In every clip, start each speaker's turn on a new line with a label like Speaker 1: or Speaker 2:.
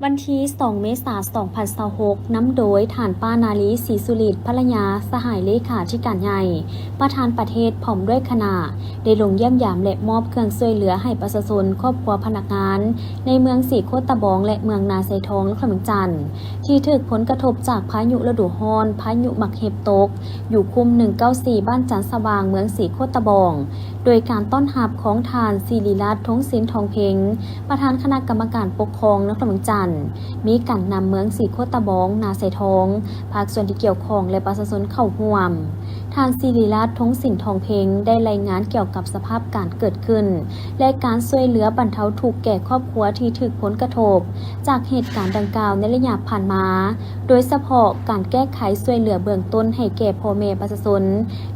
Speaker 1: วันที่2 เมษายน 2026 นำโดยฐานป้านาลีศรีสุริตภรรยาสหายเลขาธิการใหญ่ประธานประเทศพร้อมด้วยคณะได้ลงเยี่ยมยามและมอบเครื่องช่วยเหลือให้ประชาชนครอบครัวพนักงานในเมืองสีโคตะบองและเมืองนาไซทองและขนมจันทร์ที่ถูกผลกระทบจากพายุฤดูร้อนพายุหมักเห็บตกอยู่คุม194บ้านจันทร์สว่างเมืองสีโคตะบองโดยการต้อนรับของทานศิริรัตน์ทงศิลป์ทองเพ็งประธานคณะกรรมการปกครองนครหลวงจันทร์มีการนำเมืองสีโคตะบองนาไซทองภาคส่วนที่เกี่ยวข้องและประชาชนเข้าร่วมทานศิริรัตน์ทงศิลป์ทองเพ็งได้รายงานเกี่ยวกับสภาพการเกิดขึ้นและการช่วยเหลือบรรเทาทุกข์แก่ครอบครัวที่ถูกผลกระทบจากเหตุการณ์ดังกล่าวในระยะผ่านมาโดยเฉพาะการแก้ไขช่วยเหลือเบื้องต้นให้แก่พ่อแม่ประชาชน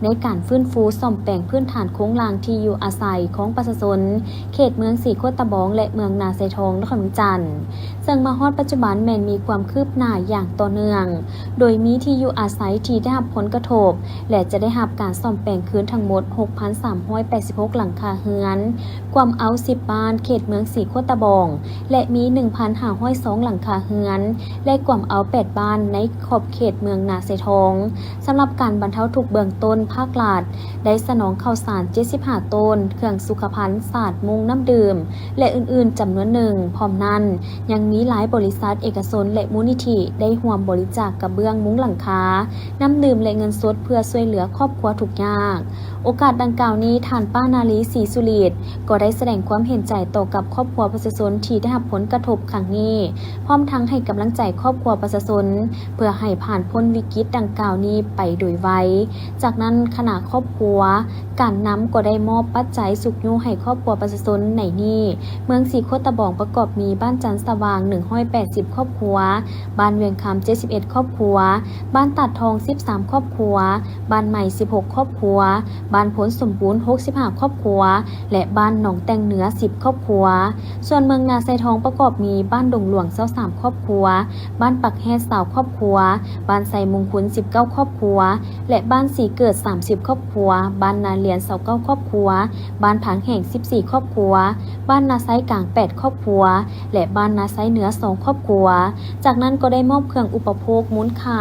Speaker 1: ในการฟื้นฟูซ่อมแปลงพื้นฐานโครงสร้างที่อยู่อาศัยของประชาชนเขตเมืองสีโคตะบองและเมืองนาไซทองนครหลวงจันทร์ซึ่งมาฮอดปัจจุบันแม้นมีความคืบหน้าอย่างต่อเนื่องโดยมีที่อยู่อาศัยที่ได้รับผลกระทบและจะได้รับการซ่อมแปลงคืนทั้งหมด 6,386 หลังคาเรือนความเอา10บ้านเขตเมืองสีโคตะบองและมี 1,502 หลังคาเรือนและความเอา8บ้านในขอบเขตเมืองนาไซทองสำหรับการบรรเทาทุกข์เบื้องต้นภาครัฐได้สนองข้าวสาร75ต้นเครื่องสุขภัณฑ์ศาสตร์มุงน้ำดื่มและอื่นๆจำนวนหนึ่งพร้อมนั้นยังมีหลายบริษัทเอกชนและมูลนิธิได้ร่วมบริจาคกระเบื้องมุ้งหลังคาน้ำดื่มและเงินสดเพื่อช่วยเหลือครอบครัวทุกข์ยากโอกาสดังกล่าวนี้ท่านป้านาลีศรีสุริตก็ได้แสดงความเห็นใจต่อกับครอบครัวประชาชนที่ได้รับผลกระทบครั้งนี้พร้อมทั้งให้กำลังใจครอบครัวประชาชนเพื่อให้ผ่านพ้นวิกฤตดังกล่าวนี้ไปโดยไวจากนั้นคณะครอบครัวการนำก็ได้มอบปัจจัยสุขยุให้ครอบครัวประชาชนในนี้เมืองสีโคตะบองประกอบมีบ้านจันทร์สว่าง180ครอบครัวบ้านเวียงคำ71ครอบครัวบ้านตัดทอง13ครอบครัวบ้านใหม่16ครอบครัวบ้านผลสมบูรณ์65ครอบครัวและบ้านหนองแตงเหนือ10ครอบครัวส่วนเมืองนาไซทองประกอบมีบ้านดงหลวง23ครอบครัวบ้านปักแฮด20ครอบครัวบ้านไซมงคุน19ครอบครัวและบ้านสีเกิด30ครอบครัวบ้านนาเลียน29ครอบครัวบ้านผางแห่ง14ครอบครัวบ้านนาไซกลาง8ครอบครัวและบ้านนาไซเหนือ2ครอบครัวจากนั้นก็ได้มอบเครื่องอุปโภคมูลค่า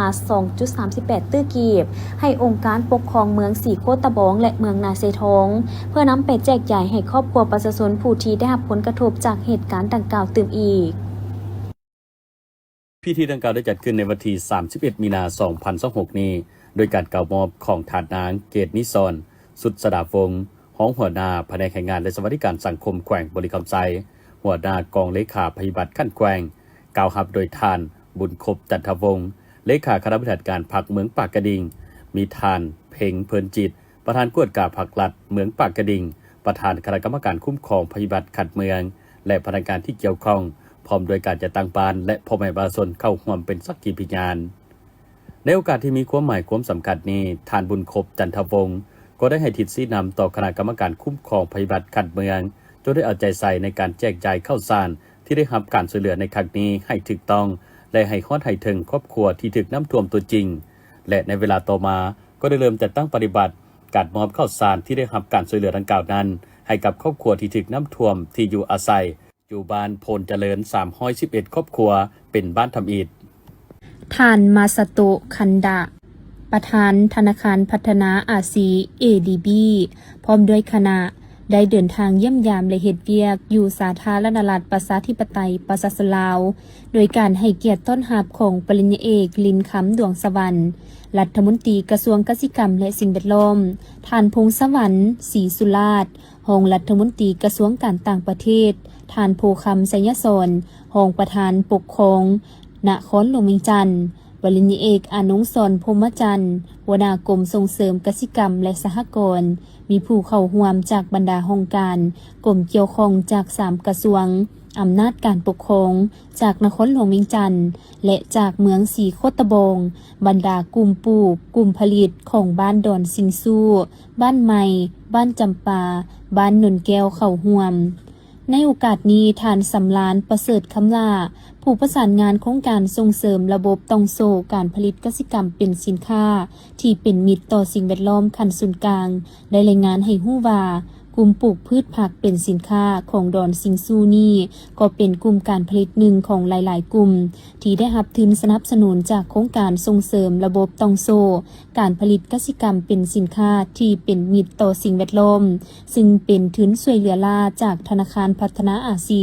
Speaker 1: 2.38 ตื้อกีบให้องค์การปกครองเมืองสีโคตะบองและเมืองนาไซทองเพื่อนำไปแจกจ่ายให้ครอบครัวประชาชนผู้ที่ได้รับผลกระทบจากเหตุการณ์ดังกล่าวตื่มอีก
Speaker 2: พิธีดังกล่าวได้จัดขึ้นในวันที่ 31 มีนาคม 2026 นี้โดยการกล่าวมอบของทานนางเกตนิซอนสุดสดาฟงห้องหัวหน้าแผนกแรงงานและสวัสดิการสังคมแขวงบริคำไซหัวหน้ากองเลขาพยาบาลขั้นแขวงกล่าวรับโดยทานบุญคบจันทวงศ์เลขาคณะบริหารการพรรคเมืองปากกระดิ่งมีทานเพ็งเพลินจิตประธานกวดกาพรรครัฐเมืองปากกระดิ่งประธานคณะกรรมการคุ้มครองพยาบาลขัดเมืองและพนักงานที่เกี่ยวข้องพร้อมโดยการจัดตั้งบ้านและพ่อแม่ประชาชนเข้าร่วมเป็นสักขีพยานในโอกาสที่มีความหมายความสำคัญนี้ทานบุญคบจันทวงศ์ก็ได้ให้ทิศชี้นำต่อคณะกรรมการคุ้มครองพยาบาลขัดเมืองจนได้เอาใจใส่ในการแจกจ่ายข้าวสารที่ได้รับการช่วยเหลือในครั้งนี้ให้ถูกต้องและให้ฮอดให้ถึงครอบครัวที่ถูกน้ำท่วมตัวจริงและในเวลาต่อมาก็ได้เริ่มจัดตั้งปฏิบัติการมอบข้าวสารที่ได้รับการช่วยเหลือดังกล่าวนั้นให้กับครอบครัวที่ถูกน้ำท่วมที่อยู่อาศัยอยู่บ้านโพนเจริญ311ครอบครัวเป็นบ้านทำอิฐ
Speaker 1: ท่านมาสโตะคันดะประธานธนาคารพัฒนาอาซี ADB พร้อมด้วยคณะได้เดินทางเยี่ยมยามและเฮ็ดเวียกอยู่สาธารณรัฐประชาธิปไตยประชาชนลาวโดยการให้เกียรติต้อนรับของปริญญาเอกลินคำดวงสวรรค์รัฐมนตรีกระทรวงเกษตรกรรมและสิ่งแวดล้อมท่านพงษ์สวรรค์ศรีสุราษฎร์รองรัฐมนตรีกระทรวงการต่างประเทศท่านโพคำไสยสอนรองประธานปกครองนครหลวงเวียงจันทน์ปริญญาเอกอนุสรณ์พรหมจันทร์หัวหน้ากรมส่งเสริมกสิกรรมและสหกรณ์มีผู้เข้าร่วมจากบรรดาองค์การกรมเกี่ยวข้องจาก3กระทรวงอำนาจการปกครองจากนครหลวงเวียงจันทน์และจากเมืองสีโคตะบองบรรดากลุ่มปลูกกลุ่มผลิตของบ้านดอนสิงสู้บ้านใหม่บ้านจำปาบ้านหนุนแก้วเข้าร่วมในโอกาสนี้ท่านสำราญประเสริฐคำลาผู้ประสานงานโครงการส่งเสริมระบบต้องโซการผลิตกสิกรรมเป็นสินค้าที่เป็นมิตรต่อสิ่งแวดล้อมขั้นศูนย์กลางได้รายงานให้ฮู้ว่า กลุ่มปลูกพืชผักเป็นสินค้าของดอนซิงซูนี่ก็เป็นกลุ่มการผลิตหนึ่งของหลายๆกลุ่มที่ได้รับทุนสนับสนุนจากโครงการส่งเสริมระบบตองโซการผลิตกสิกรรมเป็นสินค้าที่เป็นมิตรต่อสิ่งแวดล้อมซึ่งเป็นทุนช่วยเหลือลาจากธนาคารพัฒนาอาซี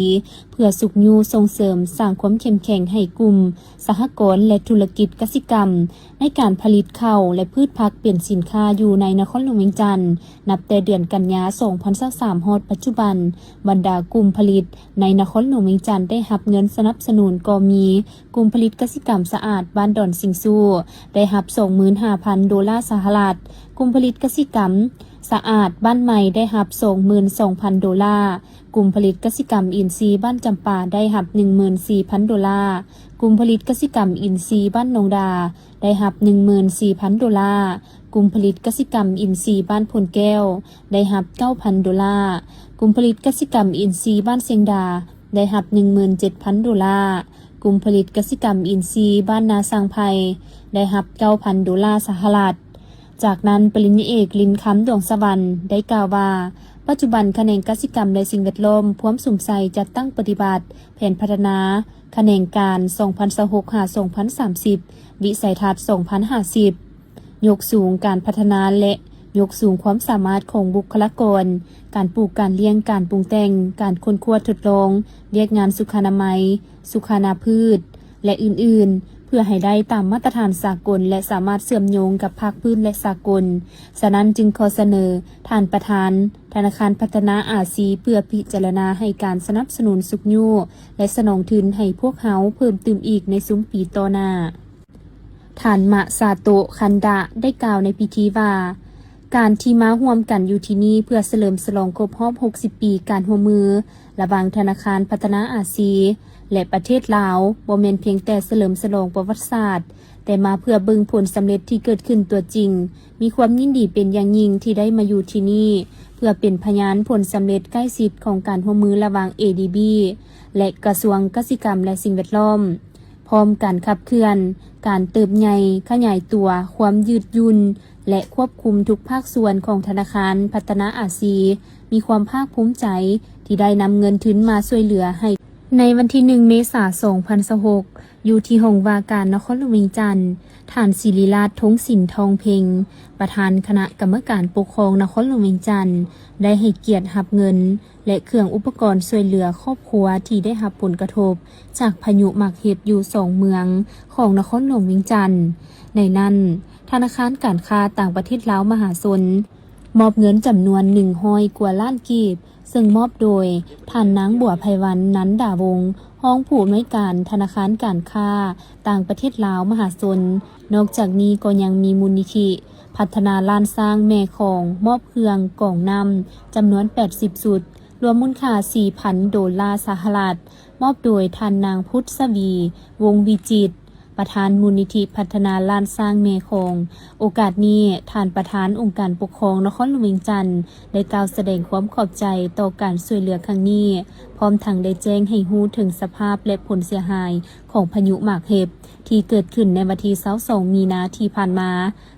Speaker 1: เพื่อสุขยูส่งเสริมสร้างความเข้มแข็งให้กลุ่มสหกรณ์และธุรกิจกสิกรรมในการผลิตข้าวและพืชผักเป็นสินค้าอยู่ในนครหลวงเวียงจันทน์นับแต่เดือนกันยายน2023ฮอดปัจจุบันบรรดากลุ่มผลิตในนครหลวงเวียงจันทน์ได้รับเงินสนับสนุนก็มีกลุ่มผลิตกสิกรรมสะอาดบ้านดอนสิงซูได้รับ 25,000 ดอลลาร์สหรัฐกลุ่มผลิตกสิกรรมสะอาดบ้านใหม่ได้รับ 22,000 ดอลลาร์กลุ่มผลิตกสิกรรมอินทรีย์บ้านจำปาได้รับ 14,000 ดอลลาร์กลุ่มผลิตกสิกรรมอินทรีย์บ้านนงดาได้รับ 14,000 ดอลลาร์กลุ่มผลิตกสิกรรมอินทรีย์บ้านพลแก้วได้รับ 9,000 ดอลลาร์กลุ่มผลิตกสิกรรมอินทรีย์บ้านเสียงดาได้รับ 17,000 ดอลลาร์กลุ่มผลิตกสิกรรมอินทรีย์บ้านนาสังไพได้รับ 9,000 ดอลลาร์สหรัฐจากนั้นปริญญาเอกลินคำดวงสวรรค์ได้กล่าวว่าปัจจุบันแขนงกสิกรรมและสิ่งแวดล้อมพร้อมสุ่มใส่จัดตั้งปฏิบัติแผนพัฒนาแขนงการ 2026-2030 วิสัยทัศน์ 2050 ยกสูงการพัฒนาและยกสูงความสามารถของบุคลากรการปลูกการเลี้ยงการปรุงแต่งการค้นคว้าทดลองเรียกงานสุขอนามัยสุขานาพืชและอื่นๆเพื่อให้ได้ตามมาตรฐานสากลและสามารถเชื่อมโยงกับภาคพื้นและสากลฉะนั้นจึงขอเสนอท่านประธานธนาคารพัฒนาอาซีเพื่อพิจารณาให้การสนับสนุนสุขยูและสนองทุนให้พวกเขาเพิ่มเติมอีกในซุ้มปีต่อหน้าท่านมะซาโตะคันดะได้กล่าวในพิธีว่าการที่มาร่วมกันอยู่ที่นี่เพื่อเฉลิมฉลองครบรอบ 60 ปีการร่วมมือระหว่างธนาคารพัฒนาอาซีและประเทศลาวบ่แม่นเพียงแต่เฉลิมฉลองประวัติศาสตร์แต่มาเพื่อเบิ่งผลสำเร็จที่เกิดขึ้นตัวจริงมีความยินดีเป็นอย่างยิ่งที่ได้มาอยู่ที่นี่เพื่อเป็นพยานผลสำเร็จใกล้ชิดของการร่วมมือระหว่าง ADB และกระทรวงกสิกรรมและสิ่งแวดล้อมพร้อมการขับเคลื่อนการเติบใหญ่ขยายตัวความยืดหยุ่นและควบคุมทุกภาคส่วนของธนาคารพัฒนาอาซีมีความภาคภูมิใจที่ได้นำเงินทุนมาช่วยเหลือให้ในวันที่ 1 เมษายน 2026อยู่ที่ห้องว่าการนครหลวงเวียงจันทน์ท่านศิริราช ทงศิลป์ทองเพ็งประธานคณะกรรมการปกครองนครหลวงเวียงจันทน์ได้ให้เกียรติรับเงินและเครื่องอุปกรณ์ช่วยเหลือครอบครัวที่ได้รับผลกระทบจากพายุหมากเห็บอยู่2เมืองของนครหลวงเวียงจันทน์ในนั้นธนาคารการค้าต่างประเทศลาวมหาชนมอบเงินจำนวน100 กว่าล้านกีบซึ่งมอบโดยท่านนางบัวไพวันนันดาวงศ์ห้องผู้อำนวยการธนาคารการค้าต่างประเทศลาวมหาชนนอกจากนี้ก็ยังมีมูลนิธิพัฒนาลานสร้างแม่ของมอบเครื่องกล่องนำจำนวน80ชุดรวมมูลค่า 4,000 ดอลลาร์สหรัฐมอบโดยท่านนางพุทธสวีวงศ์วิจิตรประธานมูลนิธิพัฒนาลานสร้างเมคงโอกาสนี้ท่านประธานองค์การปกครองนครหลวงเวียงจันทน์ได้กล่าวแสดงความขอบใจต่อการช่วยเหลือครั้งนี้พร้อมทั้งได้แจ้งให้รู้ถึงสภาพและผลเสียหายของพายุหมากเห็บที่เกิดขึ้นในวันที่22 มีนาที่ผ่านมา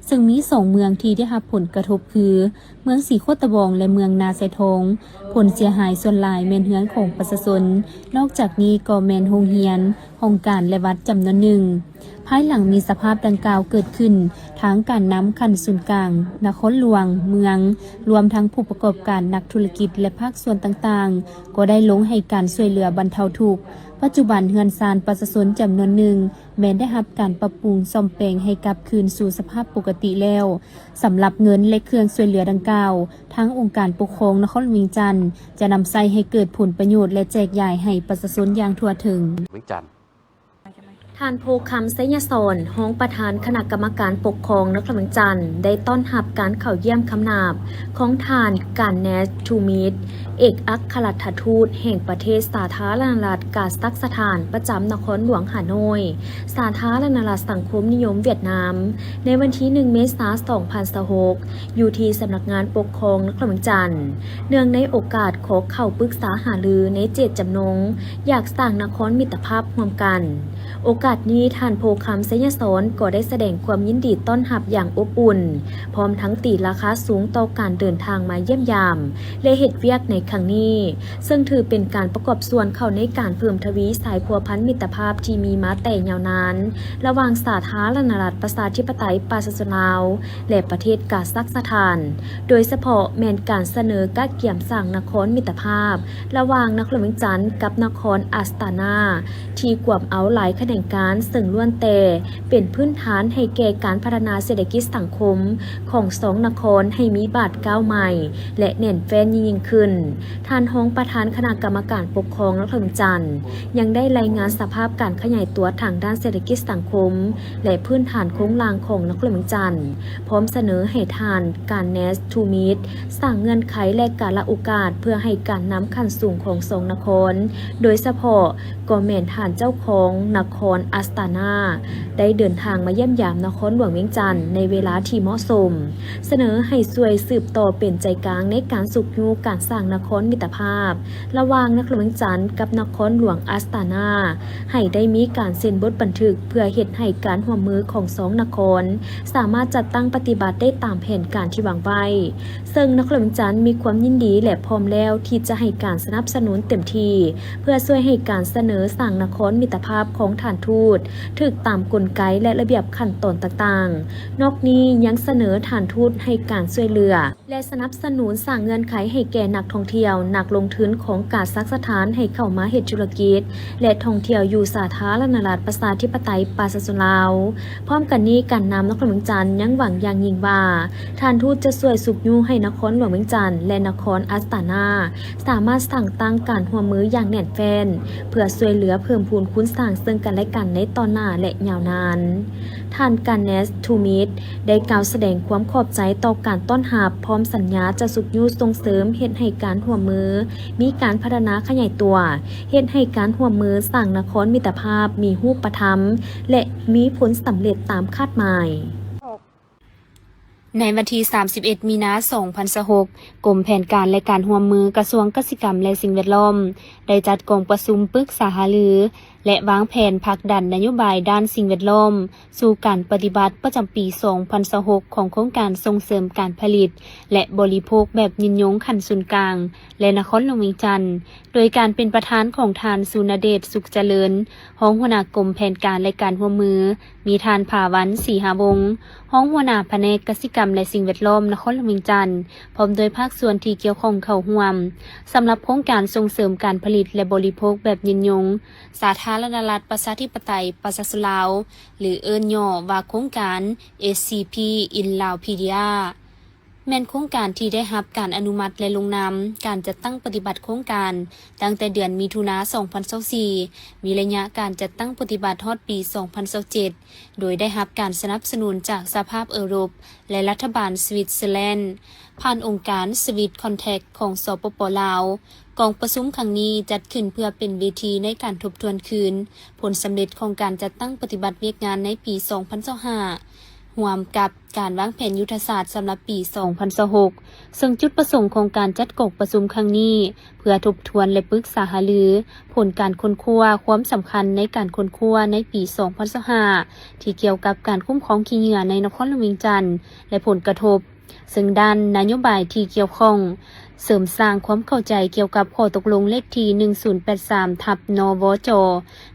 Speaker 1: ซึ่งมี2เมืองที่ได้รับผลกระทบคือเมืองสีโคตะบองและเมืองนาไซทงผลเสียหายส่วนหลายแม่นเฮือนของประชาชนนอกจากนี้ก็แม่นโรงเรียนห้องการและวัดจำนวนหนึ่งภายหลังมีสภาพดังกล่าวเกิดขึ้นทั้งการนำคันศูนย์กลางนครหลวงเมืองรวมทั้งผู้ประกอบการนักธุรกิจและภาคส่วนต่างๆก็ได้ลงให้การช่วยเหลือบรรเทาทุกข์ปัจจุบันเฮือนซานประชาชนจำนวนหนึ่งแม้ได้รับการปรับปรุงซ่อมแปลงให้กลับคืนสู่สภาพปกติแล้วสำหรับเงินและเครื่องช่วยเหลือดังกล่าวทั้งองค์การปกครองนครหลวงเวียงจันทน์จะนำใช้ให้เกิดผลประโยชน์และแจกจ่ายให้ประชาชนอย่างทั่วถึง
Speaker 2: เวียงจันทน์
Speaker 1: ท่านโพคำไสยศรห้องประธานคณะกรรมการปกครองนครหลวงเวียงจันทน์ได้ต้อนรับการเข้าเยี่ยมคำนาบของท่านการเนสทูมิดเอกอัครราชทูตแห่งประเทศสาธารณรัฐกาซัคสถานประจำนครหลวงฮานอยสาธารณรัฐสังคมนิยมเวียดนามในวันที่ 1 เมษายน 2026อยู่ที่สำนักงานปกครองนครหลวงเวียงจันทน์เนื่องในโอกาสขอเข้าปรึกษาหารือในเจตจำนงอยากสร้างนครมิตรภาพร่วมกันโอก อกาสนี้ท่านโพคำไสยสอนก็ได้แสดงความยินดีต้อนรับอย่างอบอุ่นพร้อมทั้งตีราคาสูงต่อการเดินทางมาเยี่ยมยามและเฮ็ดเวียกในครั้งนี้ซึ่งถือเป็นการประกอบส่วนเข้าในการเพิ่มทวีสายพัวพันมิตรภาพที่มีมาแต่ยาวนานระหว่างสาธารณรัฐประชาธิปไตยปาซาลาวและประเทศกาซัคสถานโดยเฉพาะแม้นการเสนอกะเกี่ยมสร้างนครมิตรภาพระหว่างนครเวียงจันทน์กับนครอัสตานาที่กวมเอาหลายแขนงการซึ่งล้วนแต่เป็นพื้นฐานให้แก่การพัฒนาเศรษฐกิจสังคมของสองนครให้มีบาดก้าวใหม่และแน่นแฟ้นยิ่งขึ้นท่านรองประธานคณะกรรมการปกครองนครเวียงจันทน์ยังได้รายงานสภาพการขยายตัวทางด้านเศรษฐกิจสังคมและพื้นฐานโครงล่างของนครเวียงจันทน์พร้อมเสนอให้ทานการเนสทูมิตสร้างเงื่อนไขและการละโอกาสเพื่อให้การนำขั้นสูงของสองนครโดยเฉพาะก็แม่นทานเจ้าของนครอัสตานาได้เดินทางมาเยี่ยมยามนครหลวงเวียงจันทน์ในเวลาที่เหมาะสมเสนอให้ช่วยสืบต่อเป็นใจกลางในการสุขยูการสร้างนครมิตรภาพระหว่างนครเวียงจันทน์กับนครหลวงอัสตานาให้ได้มีการเซ็นบทบันทึกเพื่อเฮ็ดให้การร่วมมือของสองนครสามารถจัดตั้งปฏิบัติได้ตามแผนการที่วางไว้ซึ่งนครเวียงจันทน์มีความยินดีและพร้อมแล้วที่จะให้การสนับสนุนเต็มที่เพื่อช่วยให้การเสนอสร้างนครมิตรภาพของฐานทูตถูกตามกลไกและระเบียบขั้นตอนต่างๆนอกนี้ยังเสนอฐานทูตให้การช่วยเหลือและสนับสนุนสร้างเงื่อนไขให้แก่นักท่องเที่ยวนักลงทุนของกาซัคสถานให้เข้ามาเฮ็ดธุรกิจและท่องเที่ยวอยู่สาธารณรัฐประชาธิปไตยปาซาลาวพร้อมกันนี้การนำนครเวียงจันทน์ยังหวังอย่างยิ่งว่าฐานทูตจะช่วยสุขยูให้นครหลวงเวียงจันทน์และนครอัสตานาสามารถสั่งตั้งการร่วมมืออย่างแน่นแฟ้นเพื่อช่วยเหลือเพิ่มพูนคุณสร้างซึ่งกันและกันในตอนหน้าและยาวนานท่านการเนสทูมิตได้กล่าวแสดงความขอบใจต่อการต้อนรับพร้อมสัญญาจะสุขยูส่งเสริมเฮ็ดให้การร่วมมือมีการพัฒนาขยายตัวเฮ็ดให้การร่วมมือสร้างนครมิตรภาพมีรูปธรรมและมีผลสำเร็จตามคาดหมายในวันที่ 31 มีนาคม 2026 กรมแผนการและการร่วมมือกระทรวงเกษตรกรรมและสิ่งแวดล้อมได้จัดกองประชุมปรึกษาหารือและวางแผนผลักดันนโยบายด้านสิ่งแวดล้อมสู่การปฏิบัติประจำปี 2026 ของโครงการส่งเสริมการผลิตและบริโภคแบบยินยงขั้นศูนย์กลางและนครหลวงเวียงจันทน์โดยการเป็นประธานของทานสุนเดชสุขเจริญรองหัวหน้ากรมแผนการและการร่วมมือมีทานภาวันศรีหาวงศ์รองหัวหน้าแผนกกสิกรรมและสิ่งแวดล้อมนครหลวงเวียงจันทน์พร้อมโดยภาคส่วนที่เกี่ยวข้องเข้าร่วมสำหรับโครงการส่งเสริมการผลิตและบริโภคแบบยินยงสาธารณรัฐประชาธิปไตยปาซาลาวหรือเอิ้นย่อว่าโครงการ SCP in Laopedia แม่นโครงการที่ได้รับการอนุมัติและลงนามการจัดตั้งปฏิบัติโครงการตั้งแต่เดือนมิถุนายน 2024 มีระยะการจัดตั้งปฏิบัติฮอดปี 2027 โดยได้รับการสนับสนุนจากสหภาพยุโรปและรัฐบาลสวิตเซอร์แลนด์ผ่านองค์การสวิตคอนแทคของสปป.ลาวกองประชุมครั้งนี้จัดขึ้นเพื่อเป็นเวทีในการทบทวนคืนผลสำเร็จของการจัดตั้งปฏิบัติเวียกงานในปี 2025ร่วมกับการวางแผนยุทธศาสตร์สำหรับปี 2026 ซึ่งจุดประสงค์ของการจัดกองประชุมครั้งนี้เพื่อทบทวนและปรึกษาหารือผลการค้นคว้าความสำคัญในการค้นคว้าในปี 2025 ที่เกี่ยวกับการคุ้มครองขี้เหงื่อในนครหลวงเวียงจันทน์และผลกระทบซึ่งด้านนโยบายที่เกี่ยวข้องเสริมสร้างความเข้าใจเกี่ยวกับข้อตกลงเลขที่ 1083/นวจ.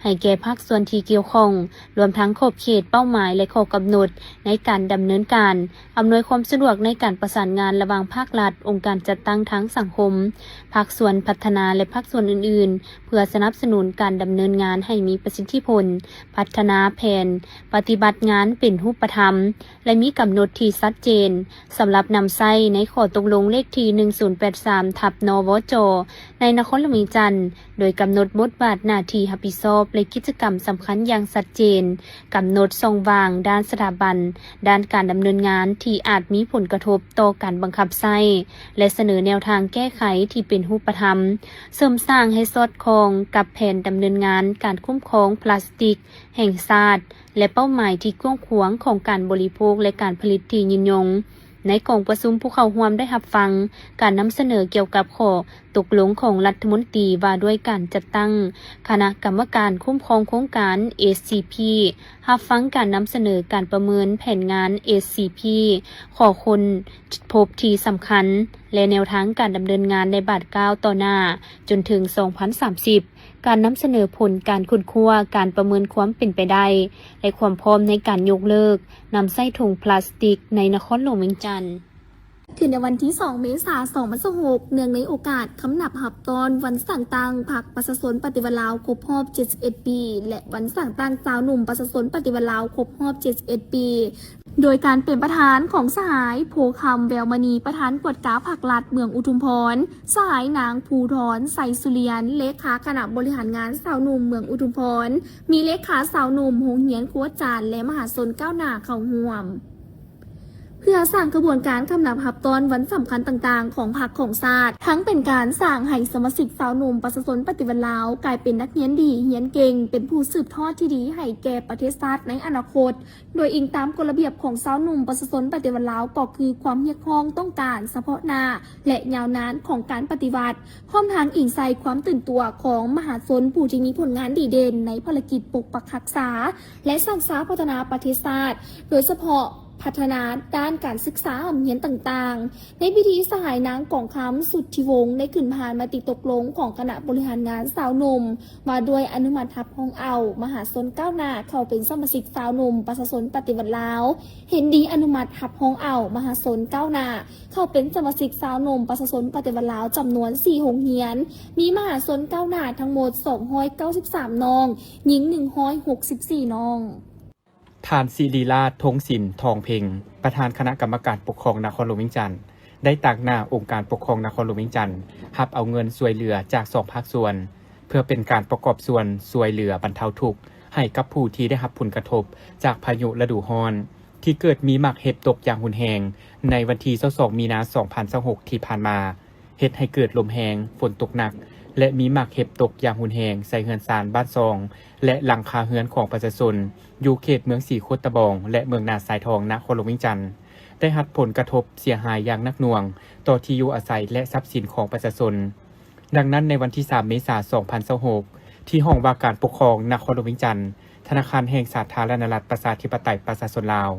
Speaker 1: ให้แก่ภาคส่วนที่เกี่ยวข้องรวมทั้งขอบเขตเป้าหมายและข้อกำหนดในการดำเนินการอำนวยความสะดวกในการประสานงานระหว่างภาครัฐองค์การจัดตั้งทั้งสังคมภาคส่วนพัฒนาและภาคส่วนอื่นๆเพื่อสนับสนุนการดำเนินงานให้มีประสิทธิผลพัฒนาแผนปฏิบัติงานเป็นรูปธรรมและมีกำหนดที่ชัดเจนสำหรับนำใช้ในข้อตกลงเลขที่ 1083/นวจ.ในนครหลวงเวียงจันทน์โดยกำหนดบทบาทหน้าที่รับผิดชอบและกิจกรรมสำคัญอย่างชัดเจนกำหนดช่องว่างด้านสถาบันด้านการดำเนินงานที่อาจมีผลกระทบต่อการบังคับใช้และเสนอแนวทางแก้ไขที่เป็นรูปธรรมเสริมสร้างให้สอดคล้องกับแผนดำเนินงานการคุ้มครองพลาสติกแห่งชาติและเป้าหมายที่กว้างขวางของการบริโภคและการผลิตที่ยืนยง ในกองประชุมผู้เข้าร่วมได้รับฟังการนำเสนอเกี่ยวกับข้อตกลงของรัฐมนตรีว่าด้วยการจัดตั้งคณะกรรมการคุ้มครองโครงการ SCP รับฟังการนำเสนอการประเมินแผนงาน SCP ขอคนพบที่สำคัญและแนวทางการดำเนินงานในบาทก้าวต่อหน้าจนถึง 2030 การนำเสนอผลการขุดคั่วการประเมินความเป็นไปได้และความพร้อมในการยกเลิกนำใส่ถุงพลาสติกในนครหลวงเวียงจันทร์คือในวันที่ 2 เมษายน 2026 เนื่องในโอกาสคำนับหับตอนวันสั่งตั้งพรรคประชาชนปฏิวัติลาวครบรอบ 71 ปี และวันสั่งตั้งสาวหนุ่มประชาชนปฏิวัติลาวครบรอบ 71 ปี โดยการเป็นประธานของสหายโพคำแววมณีประธานกวดก้าผักลัดเมืองอุทุมพรสหายนางภูธรไสสุเรียนเลขาคณะบริหารงานสาวหนุ่มเมืองอุทุมพรมีเลขาสาวหนุ่มโฮงเหียนคัวจานและมหาชนก้าวหน้าเข้าร่วมเพื่อสร้างกระบวนการคำนับหับตอนวันสำคัญต่างๆของพรรคของชาติทั้งเป็นการสร้างให้สมาชิกสาวหนุ่มประชาชนปฏิวัติลาวกลายเป็นนักเรียนดีเรียนเก่งเป็นผู้สืบทอดที่ดีให้แก่ประเทศชาติในอนาคตโดยอิงตามกฎระเบียบของสาวหนุ่มประชาชนปฏิวัติลาวก็คือความเรียกร้องต้องการเฉพาะหน้าและยาวนานของการปฏิวัติพร้อมทางอิงใส่ความตื่นตัวของมหาชนผู้ที่มีผลงานดีเด่นในภารกิจปกปักรักษาและสร้างสรรค์พัฒนาประเทศชาติโดยเฉพาะพัฒนาด้านการศึกษาห่มเหียนต่างๆในพิธีสหายนางกองคำสุทธิวงศ์ได้ขึ้นผ่านมติตกลงของคณะบริหารงานสาวหนุ่มว่าด้วยอนุมัติทับห้องเอามหาชนก้าวหน้าเข้าเป็นสมาชิกสาวหนุ่มประชาชนปฏิวัติลาวเห็นดีอนุมัติทับห้องเอามหาชนก้าวหน้าเข้าเป็นสมาชิกสาวหนุ่มประชาชนปฏิวัติลาวจำนวน4โรงเรียนมีมหาชนก้าวหน้าทั้งหมด293น้องหญิง164น้อง
Speaker 3: ท่านศิริราช ธงศิลป์ ทองเพ็งประธานคณะกรรมการปกครองนครหลวงเวียงจันทร์ได้ตั้งหน้าองค์การปกครองนครหลวงเวียงจันทร์รับเอาเงินช่วยเหลือจาก2ภาคส่วนเพื่อเป็นการประกอบส่วนช่วยเหลือบรรเทาทุกข์ให้กับผู้ที่ได้รับผลกระทบจากพายุฤดูร้อนที่เกิดมีหมากเห็บตกอย่างรุนแรงในวันที่22มีนาคม2026ที่ผ่านมาเฮ็ดให้เกิดลมแรงฝนตกหนักและมีหมากเห็บตกอย่างรุนแรงใส่เฮือนซานบ้านซองและหลังคาเฮือนของประชาชนอยู่เขตเมืองสีโคตะบองและเมืองนาสายทองนครหลวงเวียงจันทร์ได้รับผลกระทบเสียหายอย่างหนักหน่วงต่อที่อยู่อาศัยและทรัพย์สินของประชาชนดังนั้นในวันที่3เมษายน2026ที่ห้องว่าการปกครองนครหลวงเวียงจันทร์ธนาคารแห่งสาธารณรัฐประชาธิปไตยประชาชนลาว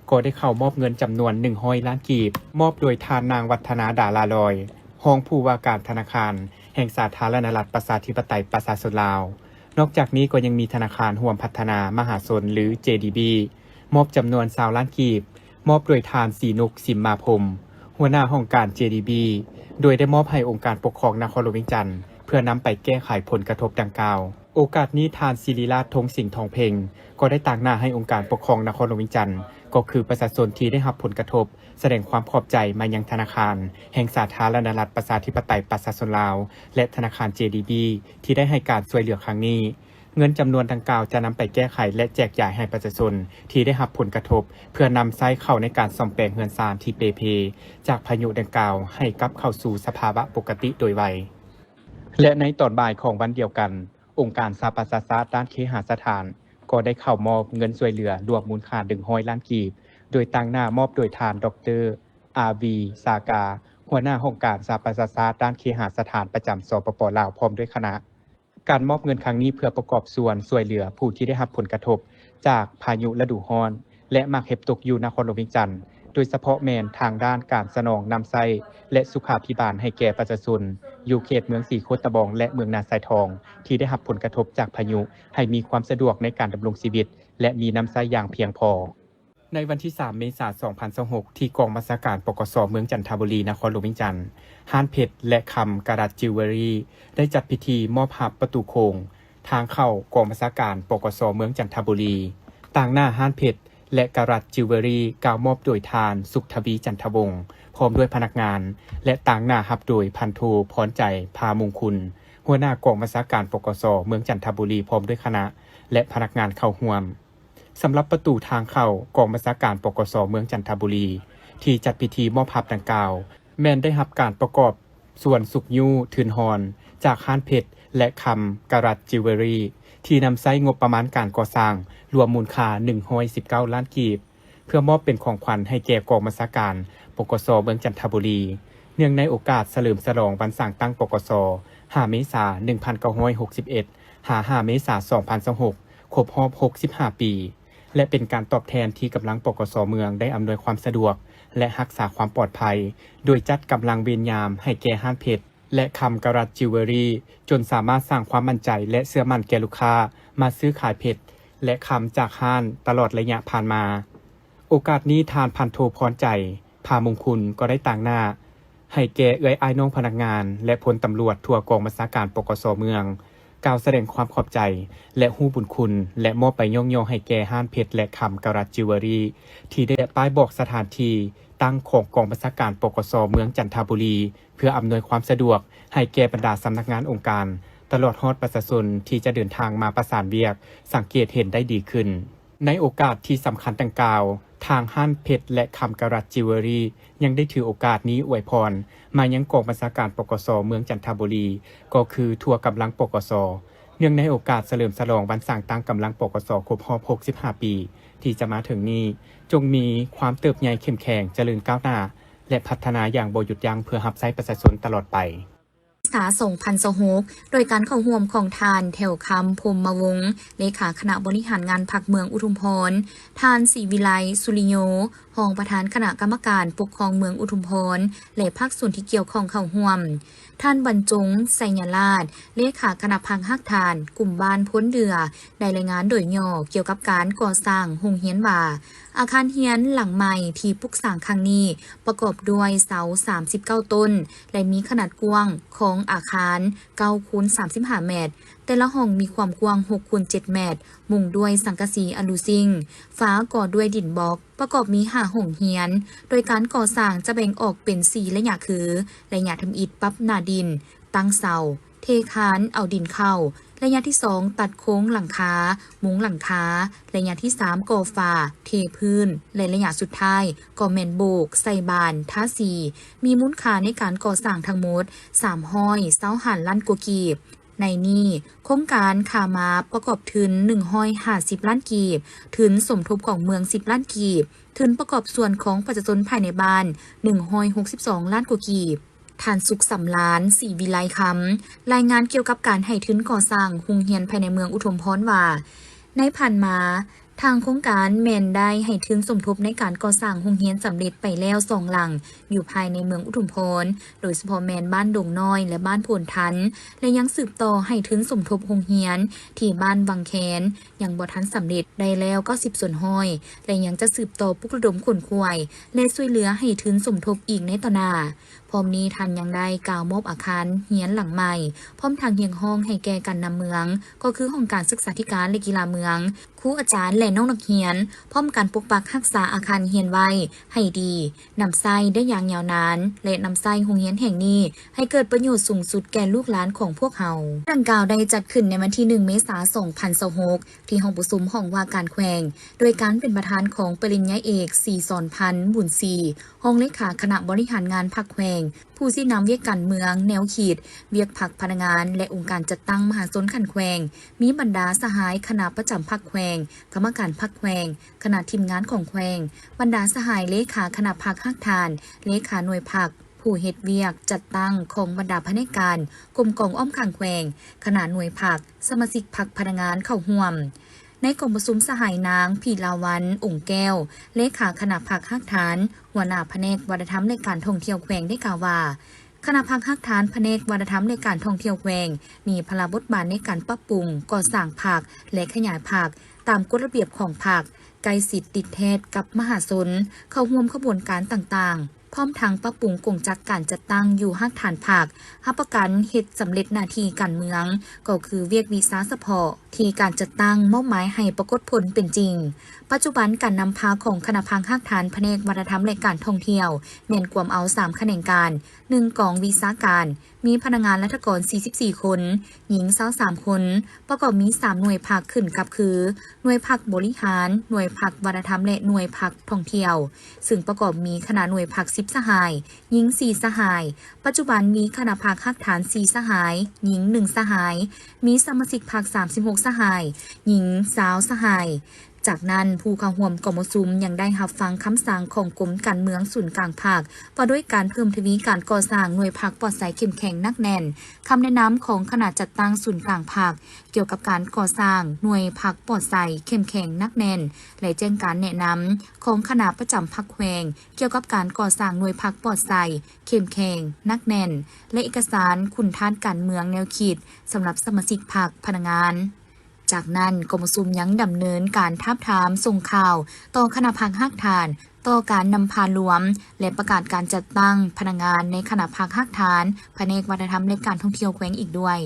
Speaker 3: ก็ได้เข้ามอบเงินจำนวน100ล้านกีบมอบโดยทานนางวัฒนาดาลาลอยรองผู้ว่าการธนาคารแห่งสาธารณรัฐประชาธิปไตยประชาชนลาวนอกจากนี้ก็ยังมีธนาคารร่วมพัฒนามหาชนหรือ JDB มอบจำนวน20ล้านกีบมอบโดยทานศรีนุกสิมมาพรมหัวหน้าห้องการ JDB โดยได้มอบให้องค์การปกครองนครหลวงเวียงจันทร์เพื่อนำไปแก้ไขผลกระทบดังกล่าวโอกาสนี้ทานศิริราช ธงสิงห์ ทองเพ็งก็ได้ตั้งหน้าให้องค์การปกครองนครหลวงเวียงจันทร์ก็คือประชาชนที่ได้รับผลกระทบแสดงความขอบใจมายังธนาคารแห่งสาธารณรัฐประชาธิปไตยประชาชนลาวและธนาคาร JDB ที่ได้ให้การช่วยเหลือครั้งนี้เงินจำนวนดังกล่าวจะนำไปแก้ไขและแจกจ่ายให้ประชาชนที่ได้รับผลกระทบเพื่อนำใช้เข้าในการซ่อมแปลงเรือนซานที่เปเพจากพายุดังกล่าวให้กลับเข้าสู่สภาวะปกติโดยไวและในตอนบ่ายของวันเดียวกันองค์การสหประชาชาติด้านเคหสถานก็ได้เข้ามอบเงินช่วยเหลือรวมมูลค่า100ล้านกีบโดยตั้งหน้ามอบโดยทานดร.อาวีสากาหัวหน้าองค์การสหประชาชาติด้านเคหสถานประจำสปป.ลาวพร้อมด้วยคณะการมอบเงินครั้งนี้เพื่อประกอบส่วนช่วยเหลือผู้ที่ได้รับผลกระทบจากพายุฤดูร้อนและหมากเห็บตกอยู่นครหลวงเวียงจันทร์โดยเฉพาะแมนทางด้านการสนองนำไส้และสุขาภิบาลให้แก่ประชาชนอยู่เขตเมืองสีโคตะบองและเมืองนาสายทองที่ได้รับผลกระทบจากพายุให้มีความสะดวกในการดำรงชีวิตและมีน้ำไส้อย่างเพียงพอในวันที่3เมษายน2026ที่กองบัญชาการปกส.เมืองจันทบุรีนครหลวงเวียงจันทร์ห้านเพชรและคำกระดัษจิวเวลรี่ได้จัดพิธีมอบหับประตูโค้งทางเข้ากองบัญชาการปกส.เมืองจันทบุรีต่างหน้าห้านเพชรและกระดัษจิวเวลรี่กล่าวมอบโดยทานสุขทวีจันทวงศ์พร้อมด้วยพนักงานและต่างหน้าหับโดยพันโทพรใจพามงคุณหัวหน้ากองบัญชาการปกส.เมืองจันทบุรีพร้อมด้วยคณะและพนักงานเข้าร่วมสำหรับประตูทางเข้ากองบัญชาการปกส.เมืองจันทบุรีที่จัดพิธีมอบหับดังกล่าวแม้นได้รับการประกอบส่วนสุกยูทืนฮอนจากห้านเพชรและคำกระดัษจิวเวลรี่ที่นำใช้งบประมาณการก่อสร้างรวมมูลค่า119ล้านกีบ เพื่อมอบเป็นของขวัญให้แก่กองบัญชาการปกส.เมืองจันทบุรีเนื่องในโอกาสเฉลิมฉลองวันสร้างตั้งปกส. 5 เมษายน 1961 5 เมษายน 2026 ครบรอบ 65 ปี และเป็นการตอบแทนที่กำลังปกส.เมืองได้อำนวยความสะดวกและรักษาความปลอดภัยโดยจัดกำลังเวรยามให้แก่ห้านเพชรและคำกรัตจิวเวลรี่จนสามารถสร้างความมั่นใจและเชื่อมั่นแก่ลูกค้ามาซื้อขายเพชรและคำจากห้านตลอดระยะผ่านมาโอกาสนี้ทานพันโทพรใจพามงคุณก็ได้ต่างหน้าให้แก่อ้ายน้องพนักงานและพลตำรวจทั่วกองบัญชาการปกส.เมืองกล่าวแสดงความขอบใจและฮู้บุญคุณและมอบไปย่องให้แก่ห้านเพชรและคำกรัตจิวเวลรี่ที่ได้ป้ายบอกสถานที่ตั้งของกองบัญชาการปกส.เมืองจันทบุรีเพื่ออำนวยความสะดวกให้แก่บรรดาสำนักงานองค์การตลอดฮอดประชาชนที่จะเดินทางมาประสานเวียกสังเกตเห็นได้ดีขึ้นในโอกาสที่สำคัญดังกล่าวทางห้านเพชรและคำกรัตจิวเวลรี่ยังได้ถือโอกาสนี้อวยพรมายังกองบัญชาการปกส.เมืองจันทบุรีก็คือทัวร์กำลังปกส.เนื่องในโอกาสเฉลิมฉลองวันสร้างตั้งกำลังปกส.ครบรอบ 65 ปีที่จะมาถึงนี้จงมีความเติบใหญ่เข้มแข็งเจริญก้าวหน้าและพัฒนาอย่างบ่หยุดยั้งเพื่อรับใช้ประชาชนตลอดไป
Speaker 1: ษา2026โดยการเข้าร่วมของทานแถวคำพรหมวงศ์เลขาคณะบริหารงานพรรคเมืองอุทุมพรทานศรีวิไลสุริโยรองประธานคณะกรรมการปกครองเมืองอุทุมพรและภาคส่วนที่เกี่ยวข้องเข้าร่วมท่านบรรจงไสยราชเลขาคณะพังฮักทานกลุ่มบ้านพ้นเดือได้รายงานโดยย่อเกี่ยวกับการก่อสร้างโรงเรียนว่าอาคารเรียนหลังใหม่ที่ปลูกสร้างครั้งนี้ประกอบด้วยเสา39ต้นและมีขนาดกว้างของอาคาร9คูณ35เมตรแต่ละห้องมีความกว้าง6คูณ7เมตรมุงด้วยสังกะสีอลูซิงฝาก่อด้วยดินบล็อกประกอบมี5ห้องเรียนโดยการก่อสร้างจะแบ่งออกเป็น4ระยะคือระยะทำอิฐปรับหน้าดินตั้งเสาเทคานเอาดินเข้าระยะที่2ตัดโค้งหลังคามุงหลังคาระยะที่3ก่อฝาเทพื้นและระยะสุดท้ายก่อแมนโบกใส่บานทาสีมีมูลค่าในการก่อสร้างทั้งหมด320 ล้านกว่ากีบในนี้โครงการขามาประกอบทุน150 ล้านกีบทุนสมทบของเมือง10 ล้านกีบทุนประกอบส่วนของประชาชนภายในบ้าน162 ล้านกว่ากีบท่านสุขสำล้านศรีวิไลคำรายงานเกี่ยวกับการให้ทุนก่อสร้างโรงเรียนภายในเมืองอุทุมพรว่าในผ่านมาทางโครงการแมนได้ให้ทุนสมทบในการก่อสร้างโรงเรียนสำเร็จไปแล้ว2หลังอยู่ภายในเมืองอุทุมพรโดยเฉพาะแมนบ้านดงน้อยและบ้านโพนทันและยังสืบต่อให้ทุนสมทบโรงเรียนที่บ้านวังแคนยังบ่ทันสำเร็จได้แล้ว90ส่วนห้อยและยังจะสืบต่อปลุกระดมขนขวายและช่วยเหลือให้ทุนสมทบอีกในต่อหน้าพร้อมนี้ท่านยังได้กล่าวมอบอาคารเรียนหลังใหม่พร้อมทางเฮียงห้องให้แก่กันนำเมืองก็คือห้องการศึกษาธิการและกีฬาเมืองครูอาจารย์และน้องนักเรียนพร้อมการปกปักรักษาอาคารเรียนไว้ให้ดีนำไส้ได้อย่างยาวนานและนำไส้โรงเรียนแห่งนี้ให้เกิดประโยชน์สูงสุดแก่ลูกหลานของพวกเฮาดังกล่าวได้จัดขึ้นในวันที่1 เมษายน 2026ที่ห้องประชุมห้องว่าการแขวงโดยการเป็นประธานของปริญญาเอกศรีสอนพันธ์บุญศรีห้องเลขาคณะบริหารงานพรรคแขวงผู้ที่นำเวียกการเมืองแนวขีดเวียกพรรคพนักงานและองค์การจัดตั้งมหาชนขันแขวงมีบรรดาสหายคณะประจำพรรคแขวงกรรมการพรรคแขวงคณะทีมงานของแขวงบรรดาสหายเลขาคณะพรรคฮักทานเลขาหน่วยพรรคผู้เฮ็ดเวียกจัดตั้งของบรรดาพนักงานกรมกองอ้อมข้างแขวงคณะหน่วยพรรคสมาชิกพรรคพนักงานเข้าร่วมในกองประชุมสหายนางพีลาวันองค์แก้วเลขาคณะพรรคฮักฐานหัวหน้าแผนกวัฒนธรรมในการท่องเที่ยวแขวงได้กล่าวว่าคณะพรรคฮักฐานแผนกวัฒนธรรมในการท่องเที่ยวแขวงมีพลบทบาทในการปรับปรุงก่อสร้างพรรคและขยายพรรคตามกฎระเบียบของพรรคไกลสิทธิ์ติดแทศกับมหาชนเข้าร่วมขบวนการต่างๆพร้อมทางปรับปรุงกงจักการจัดตั้งอยู่ฮักฐานพรรครับประกันเฮ็ดสำเร็จหน้าที่การเมืองก็คือเวียกวีซ่าเฉพาะที่การจัดตั้งมอบหมายให้ปรากฏผลเป็นจริงปัจจุบันการนำพาของคณะพังฮักฐานแผนกวัฒนธรรมและการท่องเที่ยวแม่นกวมเอา3แขนงการ1กองวีซ่าการมีพนักงานรัฐกร44คนหญิง23คนประกอบมี3หน่วยภาคขึ้นกับคือหน่วยภาคบริหารหน่วยภาควัฒนธรรมและหน่วยภาคท่องเที่ยวซึ่งประกอบมีคณะหน่วยภาค10สหายหญิง4สหายปัจจุบันมีคณะภาคฮักฐาน4สหายหญิง1สหายมีสมาชิกภาค36สหายหญิง20สหาย
Speaker 4: จากนั้นผู้เข้าร่วมกมซุมยังได้รับฟังคำสั่งของกรมการเมืองศูนย์กลางภาคว่าด้วยการเพิ่มทวีการก่อสร้างหน่วยพักปลอดภัยเข้มแข็งนักแน่นคำแนะนำของคณะจัดตั้งศูนย์กลางภาคเกี่ยวกับการก่อสร้างหน่วยพักปลอดภัยเข้มแข็งนักแน่นและแจ้งการแนะนำของคณะประจำพรรคแขวงเกี่ยวกับการก่อสร้างหน่วยพักปลอดภัยเข้มแข็งนักแน่นและเอกสารคุณท่านการเมืองแนวคิดสำหรับสมาชิกพรรคพนักงานจากนั้นกรมซุมยังดำเนินการทาบทามส่งข่าวต่อคณะพรรคฮักฐานต่อการนำพารวมและประกาศการจัดตั้งพนักงานในคณะพรรคฮักฐานแผนกวัฒนธรรมและการท่องเที่ยวแขวงอีกด้วย